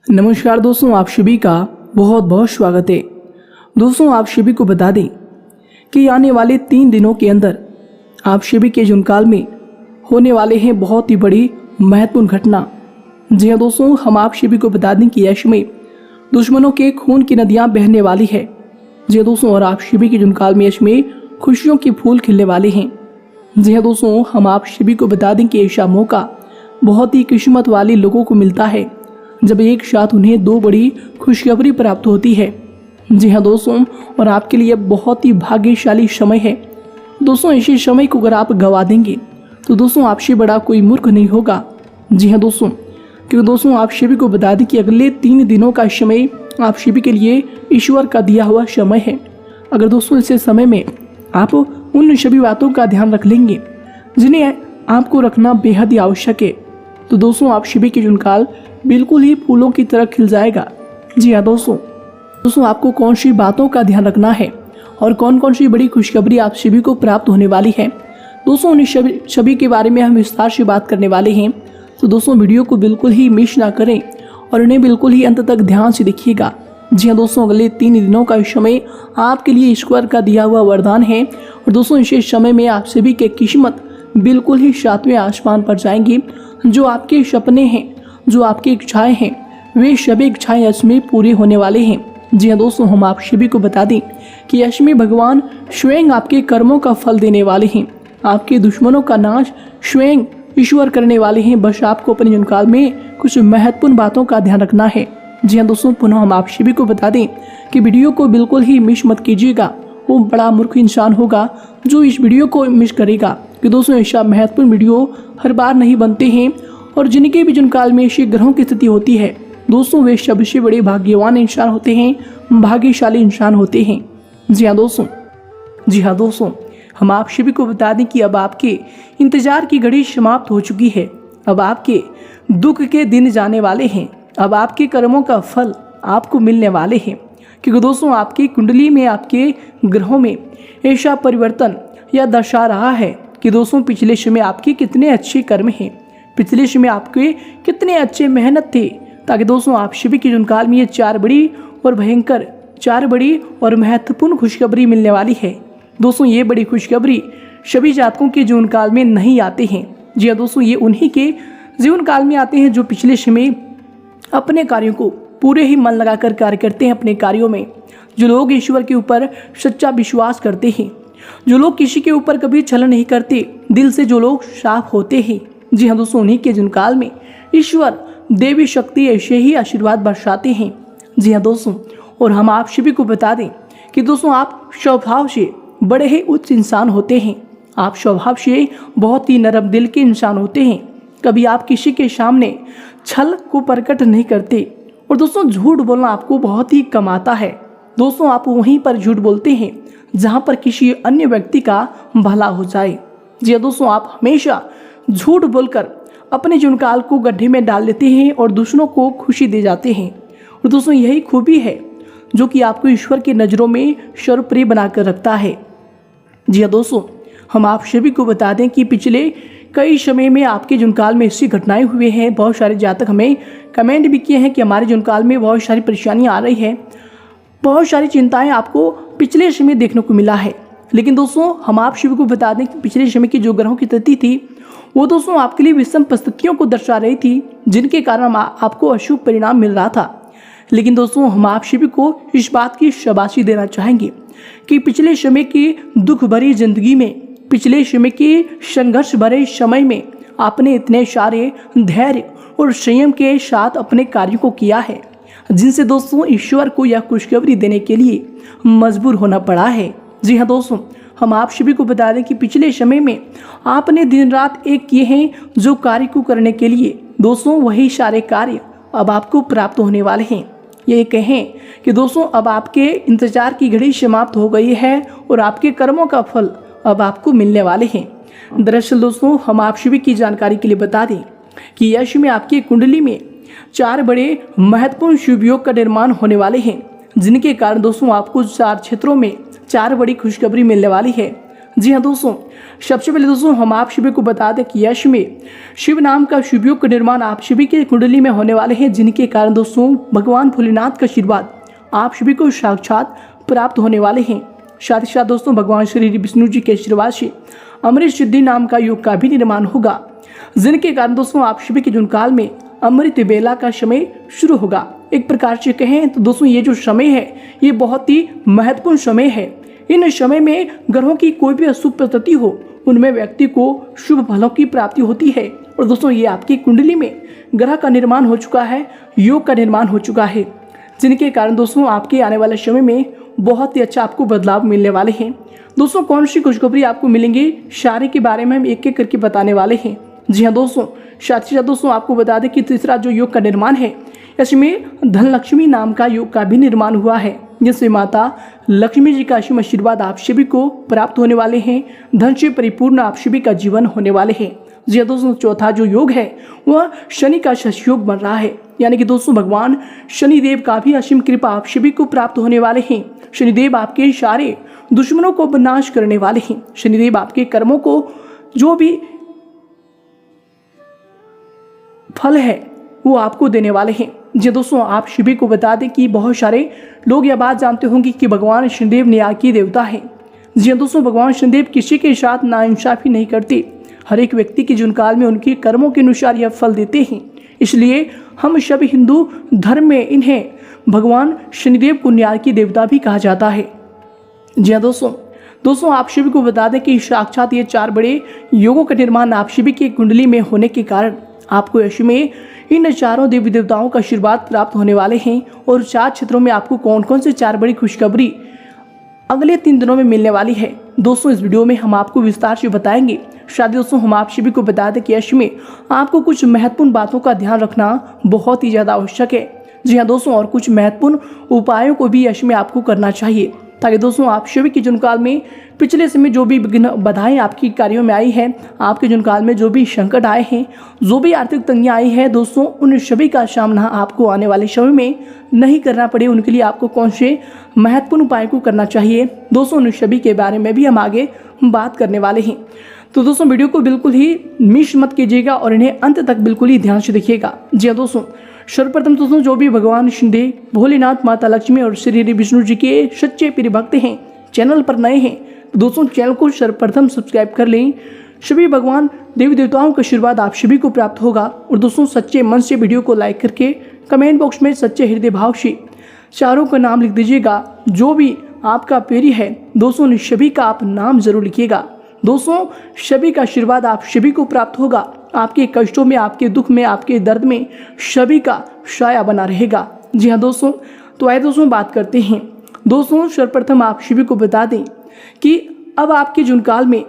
नमस्कार दोस्तों, आप सभी का बहुत बहुत स्वागत है। दोस्तों, आप सभी को बता दें कि आने वाले 3 दिनों के अंदर आप सभी के जुनकाल में होने वाले हैं बहुत ही बड़ी महत्वपूर्ण घटना। जी हाँ दोस्तों, हम आप सभी को बता दें कि यश में दुश्मनों के खून की नदियां बहने वाली है। जी हाँ दोस्तों, और आप सभी के जुनकाल में यश में खुशियों के फूल खिलने वाले हैं। जी हाँ दोस्तों, हम आप सभी को बता दें कि ऐसा मौका बहुत ही किस्मत वाले लोगों को मिलता है जब एक साथ उन्हें 2 बड़ी खुशखबरी प्राप्त होती है। जी हाँ दोस्तों, और आपके लिए बहुत ही भाग्यशाली समय है। दोस्तों, ऐसे समय को अगर आप गवा देंगे तो दोस्तों आपसे बड़ा कोई मूर्ख नहीं होगा। जी हाँ दोस्तों, क्योंकि दोस्तों आप सभी को बता दें कि अगले 3 दिनों का समय आप सभी के लिए ईश्वर का दिया हुआ समय है। अगर दोस्तों इस समय में आप उन सभी बातों का ध्यान रख लेंगे जिन्हें आपको रखना बेहद ही आवश्यक है, तो दोस्तों आप सभी के जुनकाल बिल्कुल ही फूलों की तरह खिल जाएगा। जी हाँ दोस्तों आपको कौन सी बातों का ध्यान रखना है और कौन कौन सी बड़ी खुशखबरी आप सभी को प्राप्त होने वाली है, दोस्तों उन सभी के बारे में हम विस्तार से बात करने वाले हैं। तो दोस्तों वीडियो को बिल्कुल ही मिस ना करें और उन्हें बिल्कुल ही अंत तक ध्यान से देखिएगा। जी हाँ दोस्तों, अगले 3 दिनों का समय आपके लिए ईश्वर का दिया हुआ वरदान है। और दोस्तों इस समय में आप सभी के किस्मत बिल्कुल ही 7वें आसमान पर जाएंगी। जो आपके सपने हैं, जो आपकी इच्छाएं हैं, वे सभी इच्छाएं यश में पूरी होने वाले हैं। जी हाँ दोस्तों, हम आप सभी को बता दें कि यश में भगवान स्वयं आपके कर्मों का फल देने वाले हैं। आपके दुश्मनों का नाश स्वयं ईश्वर करने वाले हैं। बस आपको अपने जुनकाल में कुछ महत्वपूर्ण बातों का ध्यान रखना है। जी हाँ दोस्तों, पुनः हम आप सभी को बता दें कि वीडियो को बिल्कुल ही मिस मत कीजिएगा। वो बड़ा मूर्ख इंसान होगा जो इस वीडियो को मिस करेगा, कि दोस्तों ऐसा महत्वपूर्ण वीडियो हर बार नहीं बनते हैं। और जिनके भी जुनकाल में ऐसे ग्रहों की स्थिति होती है दोस्तों, वे सबसे बड़े भाग्यवान इंसान होते हैं, भाग्यशाली इंसान होते हैं। जी हाँ दोस्तों, हम आप सभी को बता दें कि अब आपके इंतजार की घड़ी समाप्त हो चुकी है। अब आपके दुख के दिन जाने वाले हैं। अब आपके कर्मों का फल आपको मिलने वाले हैं, क्योंकि दोस्तों आपकी कुंडली में, आपके ग्रहों में ऐसा परिवर्तन या दर्शा रहा है कि दोस्तों पिछले समय आपके कितने अच्छे कर्म हैं, पिछले समय आपके कितने अच्छे मेहनत थे, ताकि दोस्तों आप सभी के जुनकाल में ये 4 बड़ी और भयंकर, 4 बड़ी और महत्वपूर्ण खुशखबरी मिलने वाली है। दोस्तों ये बड़ी खुशखबरी सभी जातकों के जीवन काल में नहीं आते हैं। जी हाँ दोस्तों, ये उन्हीं के जीवन काल में आते हैं जो पिछले समय अपने कार्यों को पूरे ही मन लगाकर कार्य करते हैं। अपने कार्यों में जो लोग ईश्वर के ऊपर सच्चा विश्वास करते हैं, जो लोग किसी के ऊपर कभी छल नहीं करते, दिल से जो लोग साफ होते हैं। जी हाँ दोस्तों, उन्हीं के जुनकाल में ईश्वर देवी शक्ति ऐसे ही आशीर्वाद बरसाते हैं। जी हाँ दोस्तों, और हम आप सभी को बता दें कि दोस्तों आप स्वभाव से बड़े ही उच्च इंसान होते हैं। आप स्वभाव से बहुत ही नरम दिल के इंसान होते हैं। कभी आप किसी के सामने छल को प्रकट नहीं करते। और दोस्तों झूठ बोलना आपको बहुत ही कम आता है। दोस्तों आप वहीं पर झूठ बोलते हैं जहां पर किसी अन्य व्यक्ति का भला हो जाए। जी हाँ दोस्तों, आप हमेशा झूठ बोलकर अपने जुनकाल को गड्ढे में डाल लेते हैं और दूसरों को खुशी दे जाते हैं। और दोस्तों यही खूबी है जो कि आपको ईश्वर की नज़रों में सर्वप्रिय बनाकर रखता है। जी हाँ दोस्तों, हम आप सभी को बता दें कि पिछले कई समय में आपके जुनकाल में ऐसी घटनाएं हुई हैं। बहुत सारे जातक हमें कमेंट भी किए हैं कि हमारे जुनकाल में बहुत सारी परेशानियां आ रही है, बहुत सारी चिंताएं आपको पिछले समय देखने को मिला है। लेकिन दोस्तों हम आप सभी को बता दें कि पिछले समय की जो ग्रहों की स्थिति थी वो दोस्तों आपके लिए विषम परिस्थितियों को दर्शा रही थी, जिनके कारण आपको अशुभ परिणाम मिल रहा था। लेकिन दोस्तों हम आप सभी को इस बात की शाबाशी देना चाहेंगे कि पिछले समय की दुख भरी जिंदगी में, पिछले समय के संघर्ष भरे समय में आपने इतने सारे धैर्य और संयम के साथ अपने कार्यों को किया है, जिनसे दोस्तों ईश्वर को यह खुशखबरी देने के लिए मजबूर होना पड़ा है। जी हाँ दोस्तों, हम आप सभी को बता दें कि पिछले समय में आपने दिन रात एक किए हैं जो कार्य को करने के लिए दोस्तों वही सारे कार्य अब आपको प्राप्त होने वाले हैं। ये कहें कि दोस्तों अब आपके इंतजार की घड़ी समाप्त हो गई है और आपके कर्मों का फल अब आपको मिलने वाले हैं। दरअसल दोस्तों हम आप सभी की जानकारी के लिए बता दें कि यश में आपकी कुंडली में 4 बड़े महत्वपूर्ण शुभ योग का निर्माण होने वाले हैं, जिनके कारण दोस्तों आपको 4 क्षेत्रों में 4 बड़ी खुशखबरी मिलने वाली है। जी हाँ दोस्तों, सबसे पहले दोस्तों हम आप सभी को बता दें कि यश में शिव नाम का शिवयोग का निर्माण आप सभी के कुंडली में होने वाले हैं, जिनके कारण दोस्तों भगवान भोलेनाथ का आशीर्वाद आप सभी को साक्षात प्राप्त होने वाले हैं। साथ ही साथ दोस्तों भगवान श्री विष्णु जी के आशीर्वाद से अमृत सिद्धि नाम का योग का भी निर्माण होगा, जिनके कारण दोस्तों आप सभी के जीवन काल में अमृत बेला का समय शुरू होगा। एक प्रकार से कहें तो दोस्तों ये जो समय है ये बहुत ही महत्वपूर्ण समय है। इन समय में ग्रहों की कोई भी अशुभ प्रकृति हो उनमें व्यक्ति को शुभ फलों की प्राप्ति होती है। और दोस्तों ये आपकी कुंडली में ग्रह का निर्माण हो चुका है, योग का निर्माण हो चुका है, जिनके कारण दोस्तों आपके आने वाले समय में बहुत ही अच्छा आपको बदलाव मिलने वाले हैं। दोस्तों कौन सी खुशखबरी आपको मिलेंगी सारे के बारे में हम एक एक करके बताने वाले हैं। जी हाँ दोस्तों, साथ ही साथ दोस्तों आपको बता दें कि तीसरा जो योग का निर्माण है इसमें धनलक्ष्मी नाम का योग का भी निर्माण हुआ है, जिससे माता लक्ष्मी जी का असीम आशीर्वाद आप सभी को प्राप्त होने वाले हैं। धन से परिपूर्ण आप सभी का जीवन होने वाले हैं। जी हाँ दोस्तों, चौथा जो योग है वह शनि का योग बन रहा है, यानी कि दोस्तों भगवान शनिदेव का भी असीम कृपा आप सभी को प्राप्त होने वाले हैं। शनिदेव आपके सारे दुश्मनों को विनाश करने वाले हैं। शनिदेव आपके कर्मों को जो भी फल है वो आपको देने वाले हैं। जी दोस्तों, आप सभी को बता दें कि बहुत सारे लोग यह बात जानते होंगे कि भगवान शनिदेव न्याय के देवता हैं। जी दोस्तों, भगवान शनिदेव किसी के साथ नाइंसाफी नहीं करते, हर एक व्यक्ति के जीवन काल में उनके कर्मों के अनुसार यह फल देते हैं। इसलिए हम सभी हिंदू धर्म में इन्हें भगवान शनिदेव को न्याय की देवता भी कहा जाता है। जी हाँ दोस्तों आप सभी को बता दें कि साक्षात ये 4 बड़े योगों का निर्माण आप सभी की कुंडली में होने के कारण आपको यश में इन चारों देवी देवताओं का आशीर्वाद प्राप्त होने वाले हैं। और 4 क्षेत्रों में आपको कौन कौन से 4 बड़ी खुशखबरी अगले 3 दिनों में मिलने वाली है दोस्तों इस वीडियो में हम आपको विस्तार से बताएंगे। शायद दोस्तों हम आप सभी को बता दें कि यश में आपको कुछ महत्वपूर्ण बातों का ध्यान रखना बहुत ही ज़्यादा आवश्यक है। जी हाँ दोस्तों, और कुछ महत्वपूर्ण उपायों को भी यश में आपको करना चाहिए, ताकि दोस्तों आप सभी के जीवन काल में पिछले समय जो भी विघ्न बाधाएं आपकी कार्यों में आई है, आपके जीवन काल में जो भी संकट आए हैं, जो भी आर्थिक तंगियां आई है दोस्तों, उन सभी का सामना आपको आने वाले समय में नहीं करना पड़े। उनके लिए आपको कौन से महत्वपूर्ण उपाय को करना चाहिए दोस्तों, उन सभी के बारे में भी हम आगे बात करने वाले हैं। तो दोस्तों वीडियो को बिल्कुल ही मिस मत कीजिएगा और इन्हें अंत तक बिल्कुल ही ध्यान से देखिएगा। जी हाँ दोस्तों, सर्वप्रथम दोस्तों जो भी भगवान शनिदेव, भोलेनाथ, माता लक्ष्मी और श्री विष्णु जी के सच्चे प्रिय भक्त हैं, चैनल पर नए हैं तो दोस्तों चैनल को सर्वप्रथम सब्सक्राइब कर लें। सभी भगवान देवी देवताओं का आशीर्वाद आप सभी को प्राप्त होगा। और दोस्तों सच्चे मन से वीडियो को लाइक करके कमेंट बॉक्स में सच्चे हृदय भाव से चारों का नाम लिख दीजिएगा। जो भी आपका प्रिय है दोस्तों सभी का आप नाम जरूर लिखिएगा। दोस्तों सभी का आशीर्वाद आप सभी को प्राप्त होगा। आपके कष्टों में, आपके दुख में, आपके दर्द में सभी का साया बना रहेगा। जी हाँ दोस्तों, तो आइए दोस्तों बात करते हैं। दोस्तों सर्वप्रथम आप सभी को बता दें कि अब आपके जीवन काल में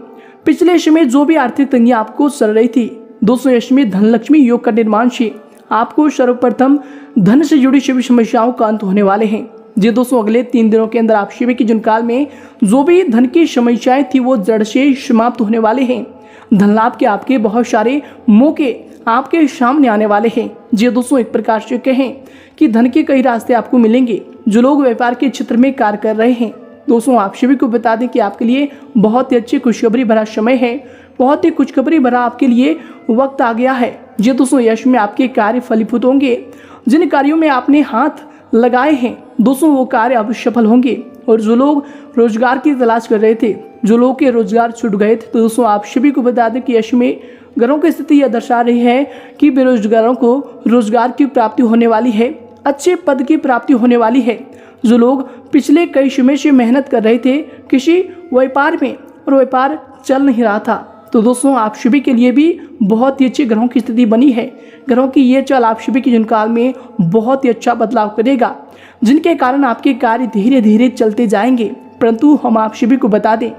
पिछले समय जो भी आर्थिक तंगियां आपको चल रही थी दोस्तों, इसमें धनलक्ष्मी योग का निर्माण से आपको सर्वप्रथम धन से जुड़ी सभी समस्याओं का अंत होने वाले हैं। जी दोस्तों, अगले 3 दिनों के अंदर आप सभी के जीवन काल में जो भी धन की समस्याएं थी वो जड़ से समाप्त होने वाले हैं। धन लाभ के आपके बहुत सारे मौके आपके सामने आने वाले हैं। जी दोस्तों, एक प्रकार से कहें कि धन के कई रास्ते आपको मिलेंगे। जो लोग व्यापार के क्षेत्र में कार्य कर रहे हैं दोस्तों, आप सभी को बता दें कि आपके लिए बहुत ही अच्छी खुशखबरी भरा समय है, बहुत ही खुशखबरी भरा आपके लिए वक्त आ गया है। जी दोस्तों, यश में आपके कार्य फलीभूत होंगे। जिन कार्यों में आपने हाथ लगाए हैं दोस्तों वो कार्य अब सफल होंगे। और जो लोग रोजगार की तलाश कर रहे थे, जो लोग के रोजगार छूट गए थे, तो दोस्तों आप सभी को बता दें कि यश में ग्रहों की स्थिति यह दर्शा रही है कि बेरोजगारों को रोजगार की प्राप्ति होने वाली है, अच्छे पद की प्राप्ति होने वाली है। जो लोग पिछले कई समय से मेहनत कर रहे थे किसी व्यापार में और व्यापार चल नहीं रहा था, तो दोस्तों आप सभी के लिए भी बहुत ही अच्छी ग्रहों की स्थिति बनी है। ग्रहों की ये चाल आप सभी के जीवन काल में बहुत ही अच्छा बदलाव करेगा, जिनके कारण आपके कार्य धीरे धीरे चलते जाएंगे। परंतु हम आप सभी को बता दें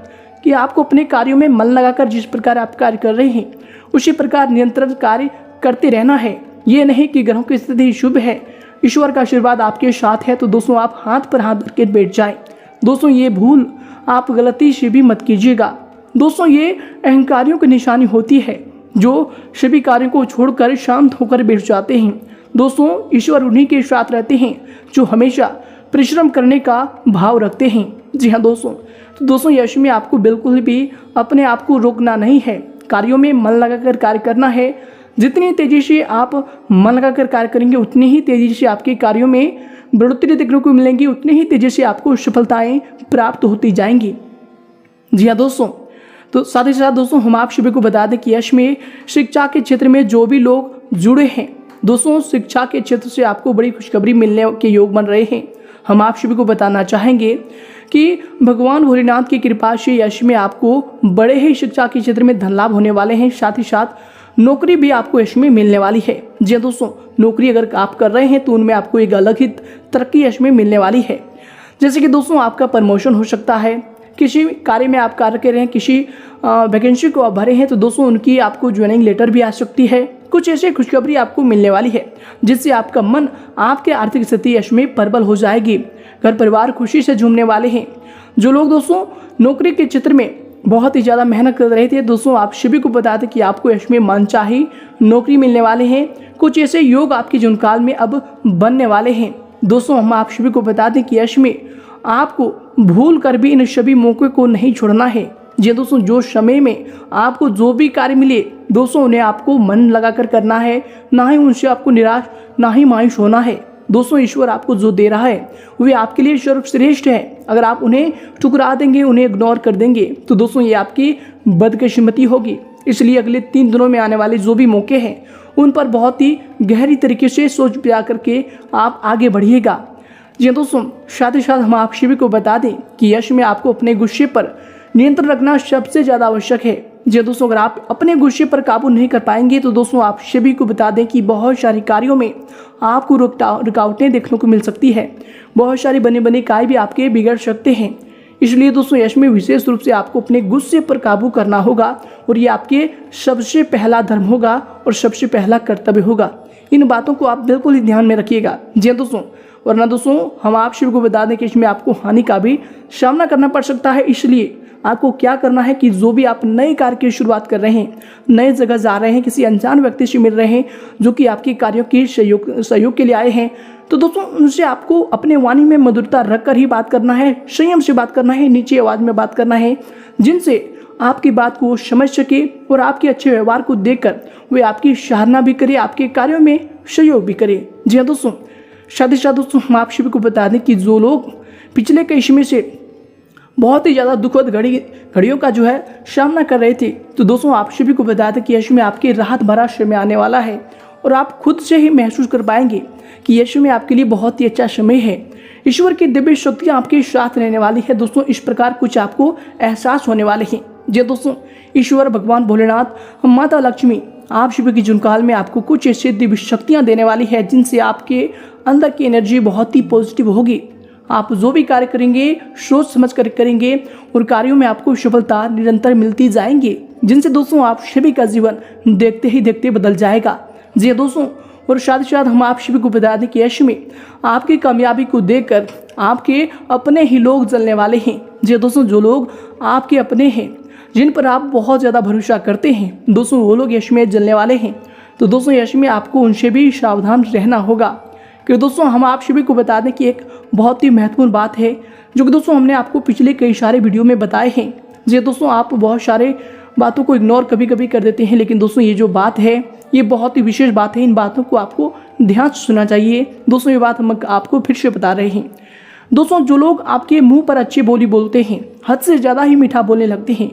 कि आपको अपने कार्यों में मन लगाकर जिस प्रकार आप कार्य कर रहे हैं उसी प्रकार निरंतर कार्य करते रहना है। ये नहीं कि ग्रहों की स्थिति शुभ है, ईश्वर का आशीर्वाद आपके साथ है तो दोस्तों आप हाथ पर हाथ धर के बैठ जाएं। दोस्तों ये भूल आप गलती से भी मत कीजिएगा। दोस्तों ये अहंकारियों की निशानी होती है जो सभी कार्यों को छोड़कर शांत होकर बैठ जाते हैं। दोस्तों ईश्वर उन्हीं के साथ रहते हैं जो हमेशा परिश्रम करने का भाव रखते हैं। जी हाँ दोस्तों, तो दोस्तों यश में आपको बिल्कुल भी अपने आप को रोकना नहीं है, कार्यों में मन लगाकर कार्य करना है। जितनी तेजी से आप मन लगाकर कार्य करेंगे उतनी ही तेजी से आपके कार्यों में बढ़ोतरी देखने को मिलेंगी, उतनी ही तेजी से आपको सफलताएं प्राप्त होती जाएंगी। जी हाँ दोस्तों, तो साथ ही साथ दोस्तों हम आप सभी को बता दें कि यश में शिक्षा के क्षेत्र में जो भी लोग जुड़े हैं दोस्तों, शिक्षा के क्षेत्र से आपको बड़ी खुशखबरी मिलने के योग बन रहे हैं। हम आप सभी को बताना चाहेंगे कि भगवान भोलेनाथ की कृपा से यश में आपको बड़े ही शिक्षा के क्षेत्र में धन लाभ होने वाले हैं। साथ ही साथ नौकरी भी आपको यश में मिलने वाली है। जी दोस्तों, नौकरी अगर आप कर रहे हैं तो उनमें आपको एक अलग ही तरक्की यश में मिलने वाली है। जैसे कि दोस्तों आपका प्रमोशन हो सकता है, किसी कार्य में आप कार्य कर रहे हैं, किसी वैकेंसी को आप भरे हैं तो दोस्तों उनकी आपको ज्वाइनिंग लेटर भी आ सकती है। कुछ ऐसी खुशखबरी आपको मिलने वाली है जिससे आपका मन, आपके आर्थिक स्थिति यश में प्रबल हो जाएगी। घर परिवार खुशी से झूमने वाले हैं। जो लोग दोस्तों नौकरी के क्षेत्र में बहुत ही ज़्यादा मेहनत कर रहे थे दोस्तों, आप सभी को बता दें कि आपको यश में मनचाही नौकरी मिलने वाले हैं। कुछ ऐसे योग आपके जीवन काल में अब बनने वाले हैं। दोस्तों हम आप सभी को बता दें कि यश में आपको भूल कर भी इन सभी मौक़ों को नहीं छोड़ना है। जी दोस्तों, जो समय में आपको जो भी कार्य मिले दोस्तों उन्हें आपको मन लगाकर करना है, ना ही उनसे आपको निराश ना ही मायूस होना है। दोस्तों ईश्वर आपको जो दे रहा है वे आपके लिए सर्वश्रेष्ठ है। अगर आप उन्हें ठुकरा देंगे, उन्हें इग्नोर कर देंगे तो दोस्तों ये आपकी बदकिस्मती होगी। इसलिए अगले 3 दिनों में आने वाले जो भी मौके हैं उन पर बहुत ही गहरी तरीके से सोच विचार करके आप आगे बढ़िएगा। जी दोस्तों, साथ ही साथ हम आप सभी को बता दें कि यश में आपको अपने गुस्से पर नियंत्रण रखना सबसे ज़्यादा आवश्यक है। जी दोस्तों, अगर आप अपने गुस्से पर काबू नहीं कर पाएंगे तो दोस्तों आप सभी को बता दें कि बहुत सारी कार्यों में आपको रुकावटें देखने को मिल सकती है। बहुत सारी बने बने कार्य भी आपके बिगड़ सकते हैं। इसलिए दोस्तों यश में विशेष रूप से आपको अपने गुस्से पर काबू करना होगा और ये आपके सबसे पहला धर्म होगा और सबसे पहला कर्तव्य होगा। इन बातों को आप बिल्कुल ही ध्यान में रखिएगा। जी दोस्तों, वरना दोस्तों हम आप सभी को बता दें कि इसमें आपको हानि का भी सामना करना पड़ सकता है। इसलिए आपको क्या करना है कि जो भी आप नए कार्य की शुरुआत कर रहे हैं, नए जगह जा रहे हैं, किसी अनजान व्यक्ति से मिल रहे हैं जो कि आपके कार्यों की सहयोग के लिए आए हैं, तो दोस्तों उनसे आपको अपने वाणी में मधुरता रखकर ही बात करना है, संयम से बात करना है, नीचे आवाज़ में बात करना है, जिनसे आपकी बात को समझ सके और आपके अच्छे व्यवहार को देखकर वे आपकी सराहना भी करे, आपके कार्यों में सहयोग भी करे। जी हाँ दोस्तों, साथ ही साथ दोस्तों हम आप सभी को बता दें कि जो लोग पिछले कई समय से बहुत ही ज़्यादा दुखद घड़ियों का जो है सामना कर रहे थे, तो दोस्तों आप सभी को बता दें कि यश में आपके राहत भरा समय आने वाला है और आप खुद से ही महसूस कर पाएंगे कि यश में आपके लिए बहुत ही अच्छा समय है। ईश्वर की दिव्य शक्तियाँ आपके साथ रहने वाली है। दोस्तों इस प्रकार कुछ आपको एहसास होने वाले हैं। जी दोस्तों, ईश्वर भगवान भोलेनाथ, माता लक्ष्मी आप सभी की जुनकाल में आपको कुछ ऐसी दिव्य शक्तियाँ देने वाली है जिनसे आपके अंदर की एनर्जी बहुत ही पॉजिटिव होगी। आप जो भी कार्य करेंगे सोच समझ कर करेंगे और कार्यों में आपको सफलता निरंतर मिलती जाएंगी, जिनसे दोस्तों आप सभी का जीवन देखते ही देखते बदल जाएगा। जी दोस्तों, और साथ ही साथ हम आप सभी को बता दें कि यश में आपकी कामयाबी को देखकर आपके अपने ही लोग जलने वाले हैं। जी दोस्तों, जो लोग आपके अपने हैं, जिन पर आप बहुत ज़्यादा भरोसा करते हैं दोस्तों, वो लोग यश में जलने वाले हैं। तो दोस्तों यश में आपको उनसे भी सावधान रहना होगा। कि दोस्तों हम आप सभी को बता दें कि एक बहुत ही महत्वपूर्ण बात है जो कि दोस्तों हमने आपको पिछले कई सारे वीडियो में बताए हैं। जी दोस्तों, आप बहुत सारे बातों को इग्नोर कभी कभी कर देते हैं, लेकिन दोस्तों ये जो बात है ये बहुत ही विशेष बात है। इन बातों को आपको ध्यान से सुनना चाहिए। दोस्तों ये बात हम आपको फिर से बता रहे हैं। दोस्तों जो लोग आपके मुँह पर अच्छी बोली बोलते हैं, हद से ज़्यादा ही मीठा बोलने लगते हैं,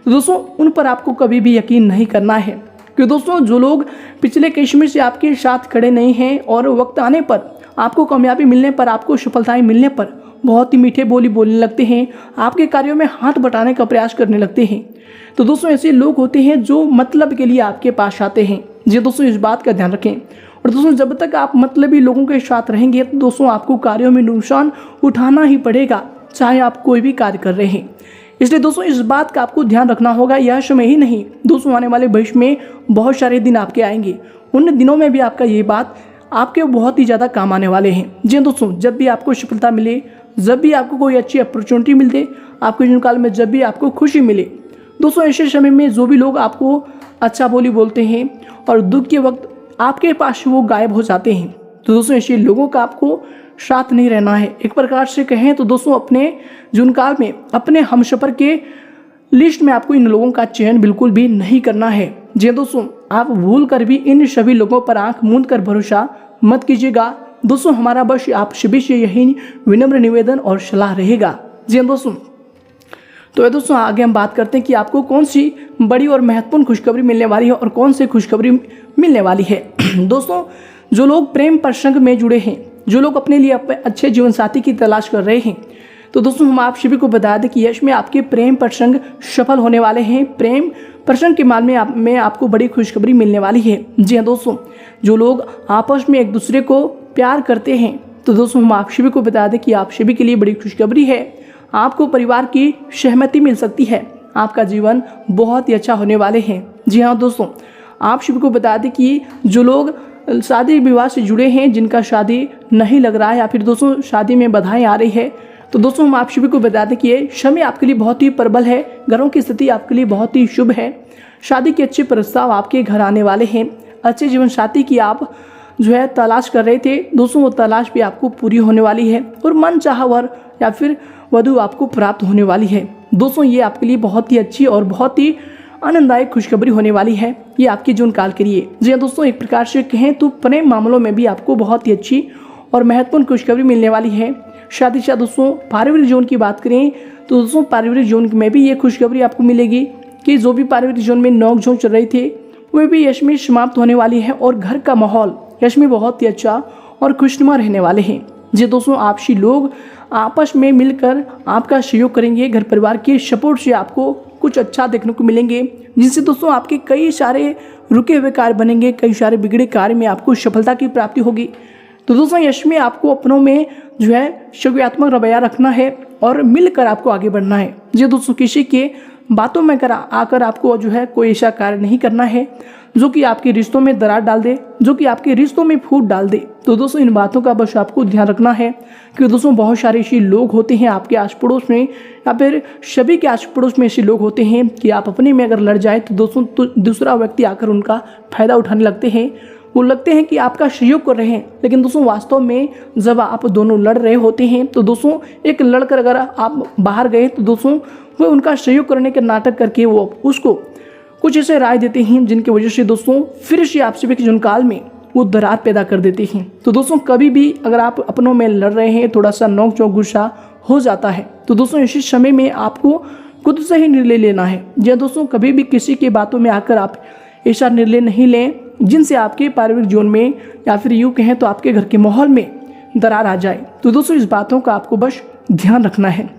तो दोस्तों उन पर आपको कभी भी यकीन नहीं करना है। कि दोस्तों जो लोग पिछले कई समय से आपके साथ खड़े नहीं हैं और वक्त आने पर आपको कामयाबी मिलने पर, आपको सफलताएं मिलने पर बहुत ही मीठे बोली बोलने लगते हैं, आपके कार्यों में हाथ बटाने का प्रयास करने लगते हैं, तो दोस्तों ऐसे लोग होते हैं जो मतलब के लिए आपके पास आते हैं। जी दोस्तों इस बात का ध्यान रखें। और दोस्तों जब तक आप मतलबी लोगों के साथ रहेंगे तो दोस्तों आपको कार्यों में नुकसान उठाना ही पड़ेगा, चाहे आप कोई भी कार्य कर रहे हैं। इसलिए दोस्तों इस बात का आपको ध्यान रखना होगा। यह समय ही नहीं दोस्तों, आने वाले भविष्य में बहुत सारे दिन आपके आएंगे। उन दिनों में भी आपका ये बात आपके बहुत ही ज़्यादा काम आने वाले हैं। जी दोस्तों, जब भी आपको सफलता मिले, जब भी आपको कोई अच्छी अपॉर्चुनिटी मिले, आपके जीवन काल में जब भी आपको खुशी मिले, दोस्तों ऐसे समय में जो भी लोग आपको अच्छा बोली बोलते हैं और दुख के वक्त आपके पास वो गायब हो जाते हैं, तो दोस्तों ऐसे लोगों का आपको साथ नहीं रहना है। एक प्रकार से कहें तो दोस्तों अपने जीवन काल में अपने हमसफर के लिस्ट में आपको इन लोगों का चयन बिल्कुल भी नहीं करना है। जी दोस्तों, आप भूल कर भी इन सभी लोगों पर आंख मूंद कर भरोसा मत कीजिएगा। दोस्तों हमारा बस आप सभी से यही विनम्र निवेदन और सलाह रहेगा। जी दोस्तों, तो दोस्तों आगे हम बात करते हैं कि आपको कौन सी बड़ी और महत्वपूर्ण खुशखबरी मिलने वाली है और कौन सी खुशखबरी मिलने वाली है। दोस्तों, जो लोग प्रेम प्रसंग में जुड़े हैं, जो लोग अपने लिए अच्छे जीवन साथी की तलाश कर रहे हैं, तो दोस्तों हम आप सभी को बता दें कि यश में आपके प्रेम प्रसंग सफल होने वाले हैं। प्रेम प्रसंग के मामले में आपको बड़ी खुशखबरी मिलने वाली है। जी हाँ दोस्तों, जो लोग आपस में एक दूसरे को प्यार करते हैं, तो दोस्तों हम आप सभी को बता दें कि आप सभी के लिए बड़ी खुशखबरी है। आपको परिवार की सहमति मिल सकती है। आपका जीवन बहुत ही अच्छा होने वाले हैं। जी हाँ दोस्तों, आप सभी को बता दें कि जो लोग शादी विवाह से जुड़े हैं, जिनका शादी नहीं लग रहा है या फिर दोस्तों शादी में बाधाएं आ रही है, तो दोस्तों हम आप सभी को बता दें कि ये समय आपके लिए बहुत ही प्रबल है। घरों की स्थिति आपके लिए बहुत ही शुभ है। शादी के अच्छे प्रस्ताव आपके घर आने वाले हैं। अच्छे जीवन साथी की आप जो है तलाश कर रहे थे, दोस्तों वो तलाश भी आपको पूरी होने वाली है और मन चाहा वर या फिर वधु आपको प्राप्त होने वाली है। दोस्तों ये आपके लिए बहुत ही अच्छी और बहुत ही आनंददायक खुशखबरी होने वाली है, ये आपके जीवन काल के लिए। जी हाँ दोस्तों, एक प्रकार से कहें तो प्रेम मामलों में भी आपको बहुत ही अच्छी और महत्वपूर्ण खुशखबरी मिलने वाली है। शादीशुदा दोस्तों पारिवारिक जीवन की बात करें तो दोस्तों पारिवारिक जीवन में भी ये खुशखबरी आपको मिलेगी कि जो भी पारिवारिक जीवन में नोक झोंक चल रही थी वे भी यश में समाप्त होने वाली है और घर का माहौल यश में बहुत ही अच्छा और खुशनुमा रहने वाले हैं। जी दोस्तों, आपसी लोग आपस में मिलकर आपका सहयोग करेंगे। घर परिवार के सपोर्ट से आपको कुछ अच्छा देखने को मिलेंगे, जिससे दोस्तों आपके कई सारे रुके हुए कार्य बनेंगे, कई सारे बिगड़े कार्य में आपको सफलता की प्राप्ति होगी। तो दोस्तों यश में आपको अपनों में जो है सकारात्मक रवैया रखना है और मिलकर आपको आगे बढ़ना है। जी दोस्तों, किसी के बातों में आकर आपको जो है कोई ऐसा कार्य नहीं करना है जो कि आपके रिश्तों में दरार डाल दे, जो कि आपके रिश्तों में फूट डाल दे। तो दोस्तों इन बातों का बस आपको ध्यान रखना है कि दोस्तों बहुत सारे ऐसे लोग होते हैं आपके आस पड़ोस में या फिर सभी के आस पड़ोस में ऐसे लोग होते हैं कि आप अपने में अगर लड़ जाए तो दोस्तों तो दूसरा व्यक्ति आकर उनका फायदा उठाने लगते हैं। वो लगते हैं कि आपका सहयोग कर रहे हैं, लेकिन दोस्तों वास्तव में जब आप दोनों लड़ रहे होते हैं तो दोस्तों एक लड़कर अगर आप बाहर गए तो दोस्तों वो उनका सहयोग करने के नाटक करके वो उसको कुछ ऐसे राय देते हैं जिनकी वजह से दोस्तों फिर से आपसे भी जीवन काल में वो दरार पैदा कर देते हैं। तो दोस्तों कभी भी अगर आप अपनों में लड़ रहे हैं, थोड़ा सा नोक झोंक गुस्सा हो जाता है, तो दोस्तों इसी समय में आपको खुद से ही निर्णय लेना है। जी दोस्तों, कभी भी किसी की बातों में आकर आप ऐसा निर्णय नहीं लें जिनसे आपके पारिवारिक जीवन में या फिर यूँ कहें तो आपके घर के माहौल में दरार आ जाए। तो दोस्तों इस बातों का आपको बस ध्यान रखना है।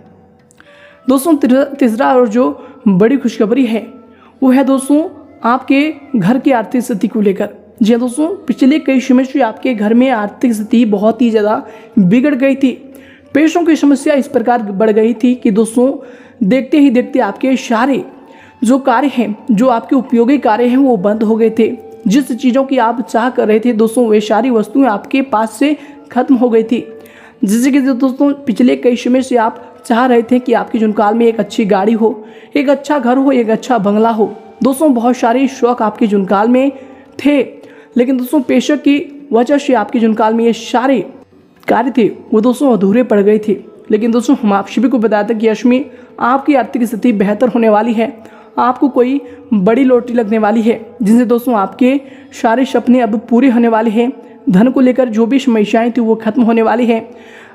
दोस्तों तीसरा और जो बड़ी खुशखबरी है वो है दोस्तों आपके घर की आर्थिक स्थिति को लेकर। जी हाँ दोस्तों, पिछले कई समय से आपके घर में आर्थिक स्थिति बहुत ही ज़्यादा बिगड़ गई थी। पैसों की समस्या इस प्रकार बढ़ गई थी कि दोस्तों देखते ही देखते आपके सारे जो कार्य हैं, जो आपके उपयोगी कार्य हैं, वो बंद हो गए थे। जिस चीज़ों की आप चाह कर रहे थे दोस्तों वे सारी वस्तुएं आपके पास से खत्म हो गई थी। जैसे कि दोस्तों पिछले कई समय से आप चाह रहे थे कि आपके जीवन काल में एक अच्छी गाड़ी हो, एक अच्छा घर हो, एक अच्छा बंगला हो। दोस्तों बहुत सारे शौक आपके जीवन काल में थे, लेकिन दोस्तों पैसे की वजह से आपके जीवन काल में ये सारे कार्य थे वो दोस्तों अधूरे पड़ गए थे। लेकिन दोस्तों हम आप सभी को बताते कि यश में आपकी आर्थिक स्थिति बेहतर होने वाली है। आपको कोई बड़ी लॉटरी लगने वाली है जिनसे दोस्तों आपके सारे सपने अब पूरे होने वाले हैं। धन को लेकर जो भी समस्याएं थी वो खत्म होने वाली है।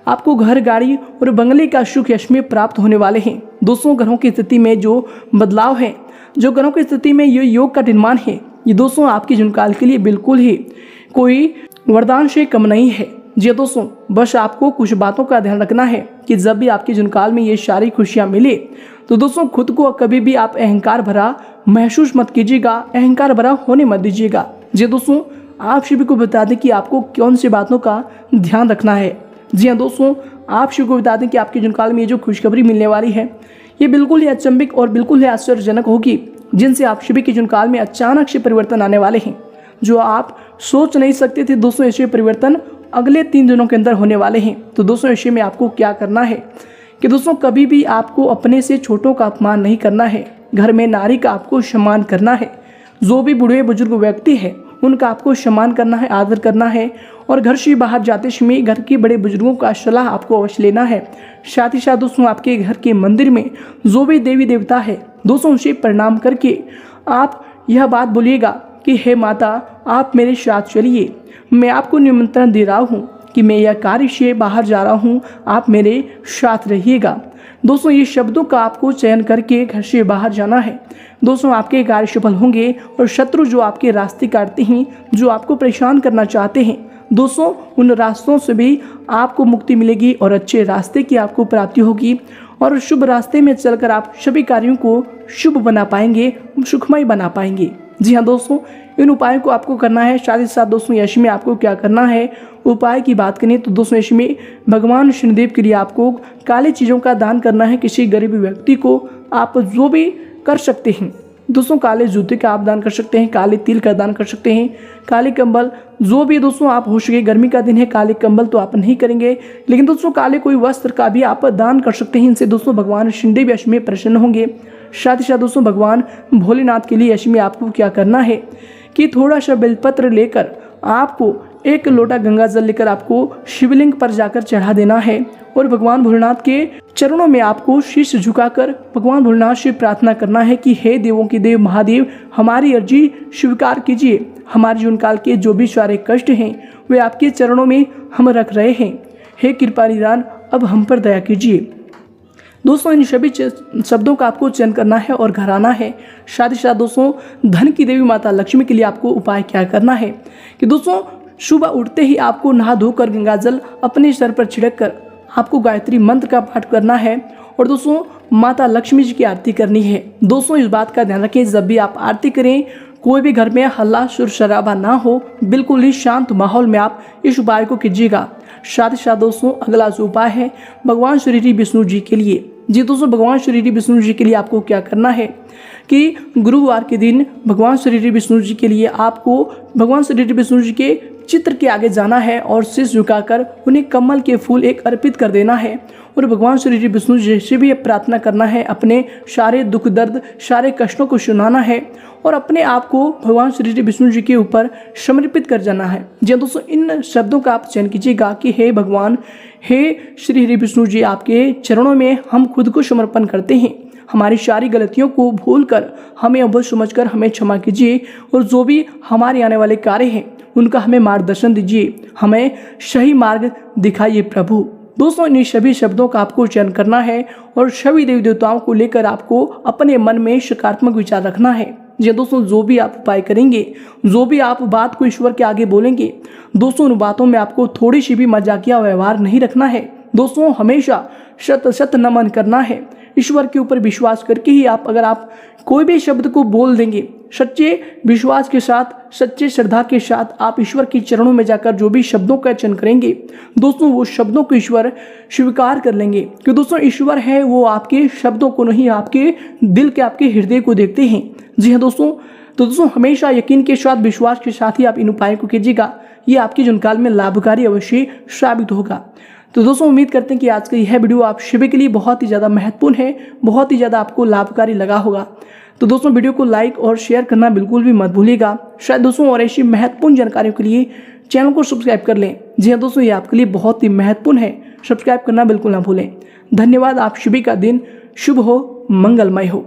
आपको घर, गाड़ी और बंगले का सुख यश में प्राप्त होने वाले हैं। दोस्तों घरों की स्थिति में जो बदलाव है, जो घरों की स्थिति में ये योग का निर्माण है, ये दोस्तों आपके जीवन काल के लिए बिल्कुल ही कोई वरदान से कम नहीं है। जी दोस्तों, बस आपको कुछ बातों का ध्यान रखना है कि जब भी आपके जीवन काल में ये सारी खुशियाँ मिले तो दोस्तों खुद को कभी भी आप अहंकार भरा महसूस मत कीजिएगा, अहंकार भरा होने मत दीजिएगा। जी दोस्तों, आप सभी को बता दें कि आपको कौन सी बातों का ध्यान रखना है। जी हाँ दोस्तों, आप सभी को बता दें कि आपके जीवन काल में ये जो खुशखबरी मिलने वाली है ये बिल्कुल ही अचंभित और बिल्कुल ही आश्चर्यजनक होगी, जिनसे आप सभी के जीवन काल में अचानक से परिवर्तन आने वाले हैं जो आप सोच नहीं सकते थे। दोस्तों ऐसे परिवर्तन अगले 3 दिनों के अंदर होने वाले हैं। तो दोस्तों ऐसे में आपको क्या करना है कि दोस्तों कभी भी आपको अपने से छोटों का अपमान नहीं करना है। घर में नारी का आपको सम्मान करना है। जो भी बूढ़े बुजुर्ग व्यक्ति है उनका आपको सम्मान करना है, आदर करना है। और घर से बाहर जाते समय घर के बड़े बुजुर्गों का सलाह आपको अवश्य लेना है। साथ ही साथ दोस्तों आपके घर के मंदिर में जो भी देवी देवता है दोस्तों उनसे प्रणाम करके आप यह बात बोलिएगा कि हे माता, आप मेरे साथ चलिए, मैं आपको निमंत्रण दे रहा हूँ कि मैं यह कार्य से बाहर जा रहा हूँ, आप मेरे साथ रहिएगा। दोस्तों ये शब्दों का आपको चयन करके घर से बाहर जाना है। दोस्तों आपके कार्य सफल होंगे और शत्रु जो आपके रास्ते काटते हैं, जो आपको परेशान करना चाहते हैं, दोस्तों उन रास्तों से भी आपको मुक्ति मिलेगी और अच्छे रास्ते की आपको प्राप्ति होगी और शुभ रास्ते में चलकर आप सभी कार्यों को शुभ बना पाएंगे, सुखमय बना पाएंगे। जी हाँ दोस्तों, इन उपायों को आपको करना है। साथ ही साथ दोस्तों यश में आपको क्या करना है, उपाय की बात करें तो दोस्तों यश में भगवान शनिदेव के लिए आपको काली चीज़ों का दान करना है। किसी गरीब व्यक्ति को आप जो भी कर सकते हैं दोस्तों, काले जूते का आप दान कर सकते हैं, काले तिल का दान कर सकते हैं, काले कंबल, जो भी दोस्तों आप हो सके। गर्मी का दिन है, काले कंबल तो आप नहीं करेंगे, लेकिन दोस्तों काले कोई वस्त्र का भी आप दान कर सकते हैं। इनसे दोस्तों भगवान शनिदेव यश में प्रसन्न होंगे। साथ ही साथ दोस्तों भगवान भोलेनाथ के लिए यश में आपको क्या करना है कि थोड़ा सा बेलपत्र लेकर आपको 1 लोटा गंगा जल लेकर आपको शिवलिंग पर जाकर चढ़ा देना है और भगवान भोलेनाथ के चरणों में आपको शीश झुकाकर भगवान भोलेनाथ से प्रार्थना करना है कि हे देवों के देव महादेव, हमारी अर्जी स्वीकार कीजिए। हमारे जीवन काल के जो भी सारे कष्ट हैं वे आपके चरणों में हम रख रहे हैं। हे कृपा निदान, अब हम पर दया कीजिए। दोस्तों इन सभी शब्दों का आपको चयन करना है और घर आना है। साथ ही साथ दोस्तों धन की देवी माता लक्ष्मी के लिए आपको उपाय क्या करना है कि दोस्तों सुबह उठते ही आपको नहा धोकर गंगा जल अपने सर पर छिड़क कर आपको गायत्री मंत्र का पाठ करना है और दोस्तों माता लक्ष्मी जी की आरती करनी है। दोस्तों इस बात का ध्यान रखें, जब भी आप आरती करें कोई भी घर में हल्ला शोर शराबा ना हो, बिल्कुल ही शांत माहौल में आप इस उपाय को कीजिएगा। साथ ही साथ दोस्तों अगला जो उपाय है भगवान श्री विष्णु जी के लिए। जी दोस्तों भगवान श्री विष्णु जी के लिए आपको क्या करना है कि गुरुवार के दिन भगवान श्री विष्णु जी के लिए आपको भगवान श्री विष्णु जी के चित्र के आगे जाना है और शीश झुकाकर उन्हें कमल के फूल एक अर्पित कर देना है और भगवान श्री विष्णु जी से भी प्रार्थना करना है। अपने सारे दुख दर्द सारे कष्टों को सुनाना है और अपने आप को भगवान श्री विष्णु जी के ऊपर समर्पित कर जाना है। जी दोस्तों इन शब्दों का आप चयन कीजिएगा कि हे भगवान, हे श्री विष्णु जी, आपके चरणों में हम खुद को समर्पण करते हैं। हमारी सारी गलतियों को भूलकर हमें अवश्य समझकर हमें क्षमा कीजिए और जो भी हमारे आने वाले कार्य हैं उनका हमें मार्गदर्शन दीजिए, हमें सही मार्ग दिखाइए प्रभु। दोस्तों इन सभी शब्दों का आपको चयन करना है और सभी देवी देवताओं को लेकर आपको अपने मन में सकारात्मक विचार रखना है। जी दोस्तों जो भी आप उपाय करेंगे, जो भी आप बात को ईश्वर के आगे बोलेंगे, दोस्तों उन बातों में आपको थोड़ी सी भी मजाकिया व्यवहार नहीं रखना है। दोस्तों हमेशा शत शत नमन करना है। ईश्वर के ऊपर विश्वास करके ही अगर आप कोई भी शब्द को बोल देंगे, सच्चे विश्वास के साथ, सच्चे श्रद्धा के साथ आप ईश्वर के चरणों में जाकर जो भी शब्दों का चयन करेंगे, दोस्तों वो शब्दों को ईश्वर स्वीकार कर लेंगे। क्योंकि दोस्तों ईश्वर है वो आपके शब्दों को नहीं, आपके दिल के, आपके हृदय को देखते हैं। जी हाँ दोस्तों, तो दोस्तों हमेशा यकीन के साथ, विश्वास के साथ ही आप इन उपायों को कीजिएगा। ये आपके जीवन काल में लाभकारी अवश्य साबित होगा। तो दोस्तों उम्मीद करते हैं कि आज का यह वीडियो आप सभी के लिए बहुत ही ज़्यादा महत्वपूर्ण है, बहुत ही ज़्यादा आपको लाभकारी लगा होगा। तो दोस्तों वीडियो को लाइक और शेयर करना बिल्कुल भी मत भूलिएगा। शायद दोस्तों और ऐसी महत्वपूर्ण जानकारियों के लिए चैनल को सब्सक्राइब कर लें। जी हाँ दोस्तों, ये आपके लिए बहुत ही महत्वपूर्ण है, सब्सक्राइब करना बिल्कुल ना भूलें। धन्यवाद। आप सभी का दिन शुभ हो, मंगलमय हो।